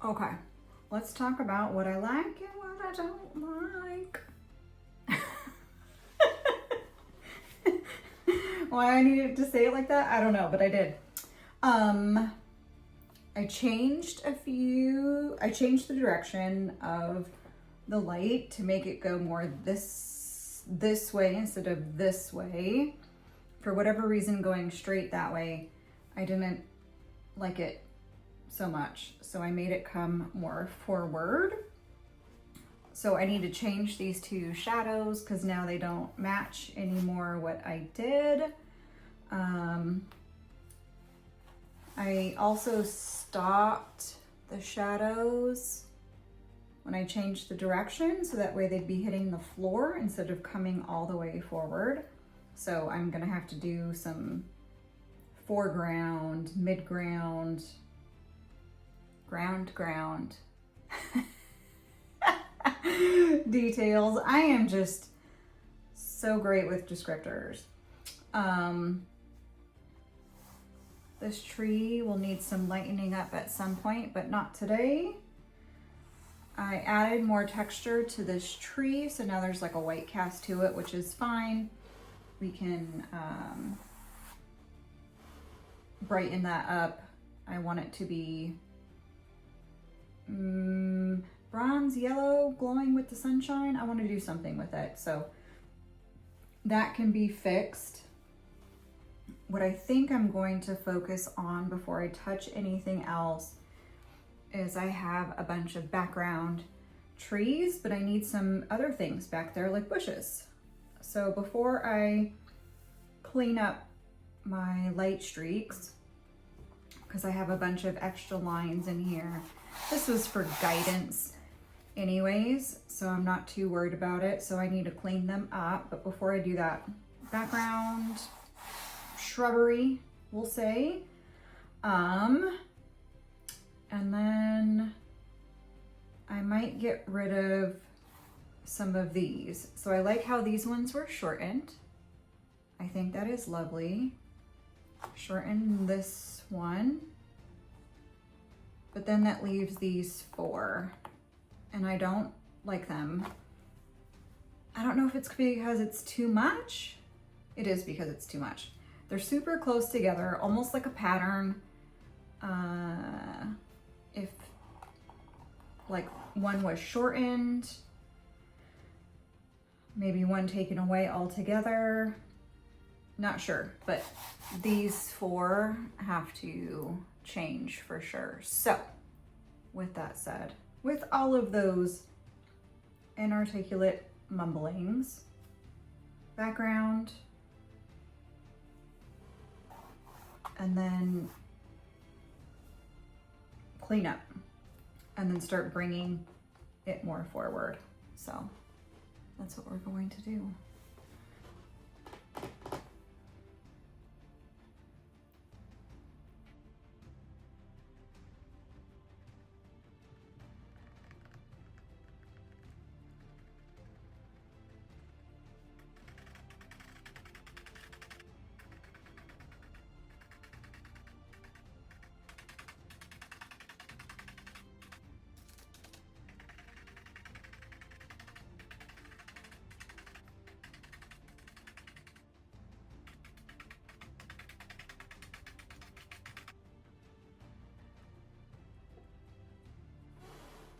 Okay, let's talk about what I like and what I don't like. Why I needed to say it like that, I don't know, but I did. I changed the direction of the light to make it go more this way instead of this way. For whatever reason, going straight that way, I didn't like it so much. So I made it come more forward. So I need to change these two shadows because now they don't match anymore what I did. I also stopped the shadows when I changed the direction so that way they'd be hitting the floor instead of coming all the way forward. So I'm gonna have to do some foreground, midground, ground details. I am just so great with descriptors. This tree will need some lightening up at some point, but not today. I added more texture to this tree, so now there's like a white cast to it, which is fine. We can brighten that up. I want it to be bronze yellow, glowing with the sunshine. I want to do something with it, so that can be fixed. What I think I'm going to focus on before I touch anything else is I have a bunch of background trees, but I need some other things back there like bushes. So before I clean up my light streaks, because I have a bunch of extra lines in here, this was for guidance anyways, so I'm not too worried about it. So I need to clean them up, but before I do that, background shrubbery, we'll say. And then I might get rid of some of these. So I like how these ones were shortened. I think that is lovely. Shorten this one. But then that leaves these four. And I don't like them. I don't know if it's because it's too much. It is because it's too much. They're super close together, almost like a pattern. If like one was shortened, maybe one taken away altogether, not sure, but these four have to change for sure. So with that said, with all of those inarticulate mumblings, background, and then clean up, and then start bringing it more forward. So that's what we're going to do.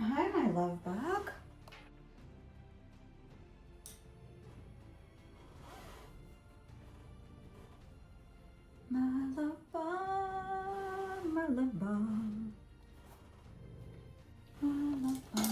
Hi, my love bug. My love bug, my love bug, my love bug.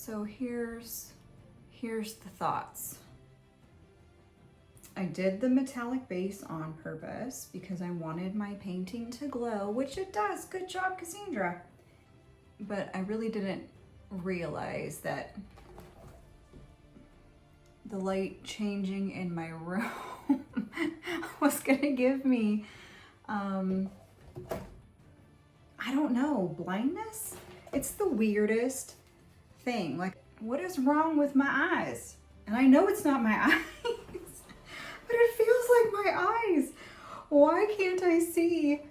So here's the thoughts. I did the metallic base on purpose because I wanted my painting to glow, which it does. Good job, Cassandra. But I really didn't realize that the light changing in my room was gonna give me, I don't know, blindness? It's the weirdest thing. Like, what is wrong with my eyes? And I know it's not my eyes. But it feels like my eyes. Why can't I see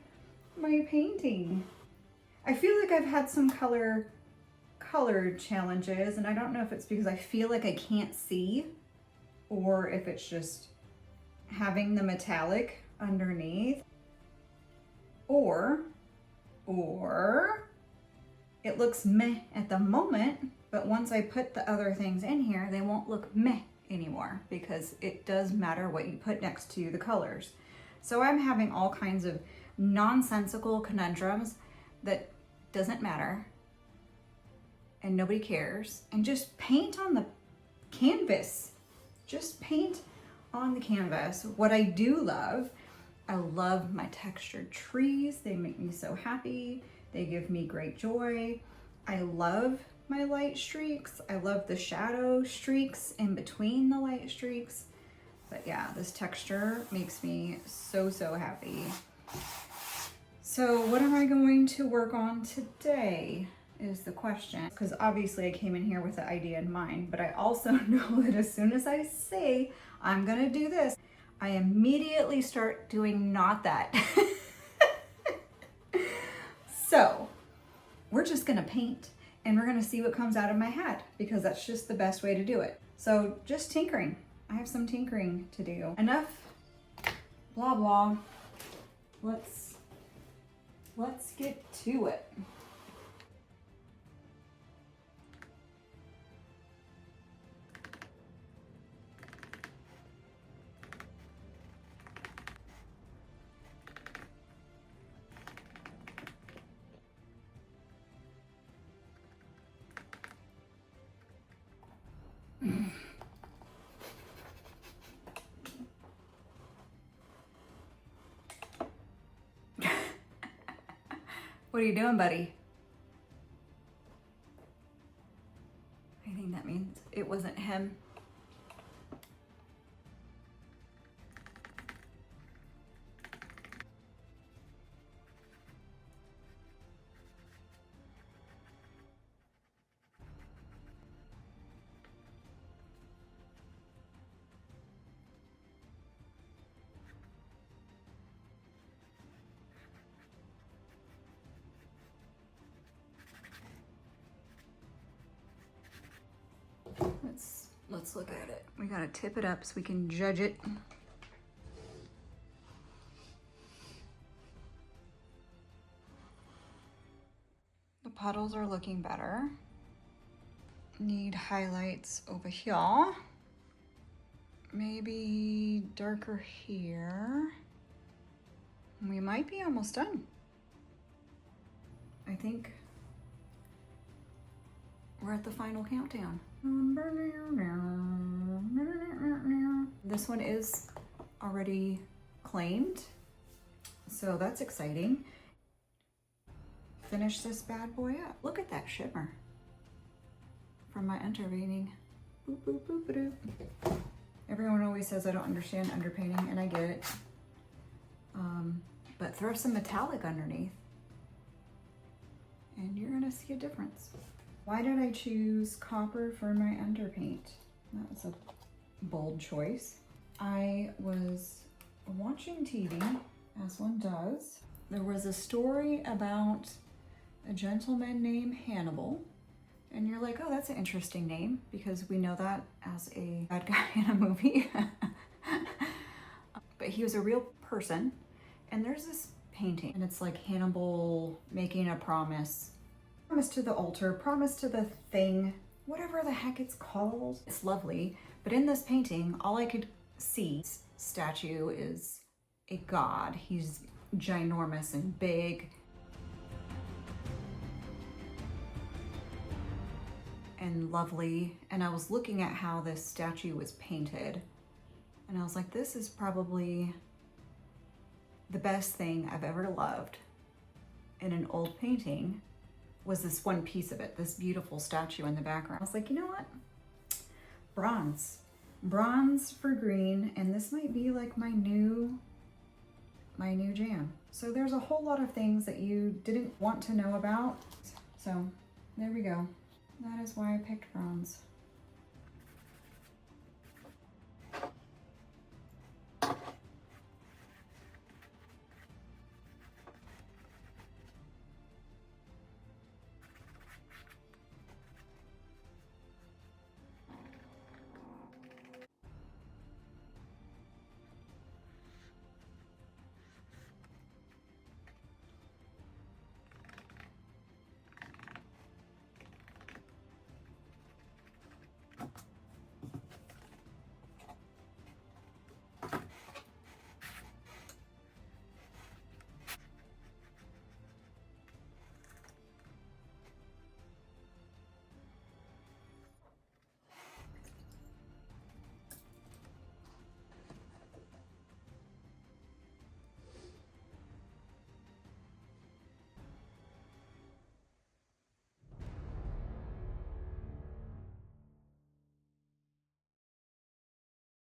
my painting? I feel like I've had some color challenges, and I don't know if it's because I feel like I can't see or if it's just having the metallic underneath, or it looks meh at the moment, but once I put the other things in here, they won't look meh anymore, because it does matter what you put next to the colors. So I'm having all kinds of nonsensical conundrums that doesn't matter and nobody cares, and just paint on the canvas. Just paint on the canvas. What I do love, I love my textured trees. They make me so happy. They give me great joy. I love my light streaks. I love the shadow streaks in between the light streaks. But yeah, this texture makes me so, so happy. So what am I going to work on today is the question, because obviously I came in here with the idea in mind, but I also know that as soon as I say I'm gonna do this, I immediately start doing not that. So we're just gonna paint and we're gonna see what comes out of my head, because that's just the best way to do it. So just tinkering. I have some tinkering to do. Enough blah blah. Let's get to it. What are you doing, buddy? I think that means it wasn't him. Let's look at it. We gotta tip it up so we can judge it. The puddles are looking better. Need highlights over here. Maybe darker here. We might be almost done. I think we're at the final countdown. This one is already claimed, so that's exciting. Finish this bad boy up. Look at that shimmer from my underpainting. Boop, boop, boop, boop. Everyone always says I don't understand underpainting, and I get it. But throw some metallic underneath and you're gonna see a difference. Why did I choose copper for my underpaint? That was a bold choice. I was watching TV, as one does. There was a story about a gentleman named Hannibal. And you're like, oh, that's an interesting name, because we know that as a bad guy in a movie. But he was a real person. And there's this painting, and it's like Hannibal making a promise. Promise to the altar, promise to the thing, whatever the heck it's called. It's lovely, but in this painting, all I could see, statue, is a god. He's ginormous and big. and lovely. And I was looking at how this statue was painted, and I was like, this is probably the best thing I've ever loved in an old painting, was this one piece of it, this beautiful statue in the background. I was like, you know what? Bronze. Bronze for green, and this might be like my new jam. So there's a whole lot of things that you didn't want to know about. So there we go. That is why I picked bronze.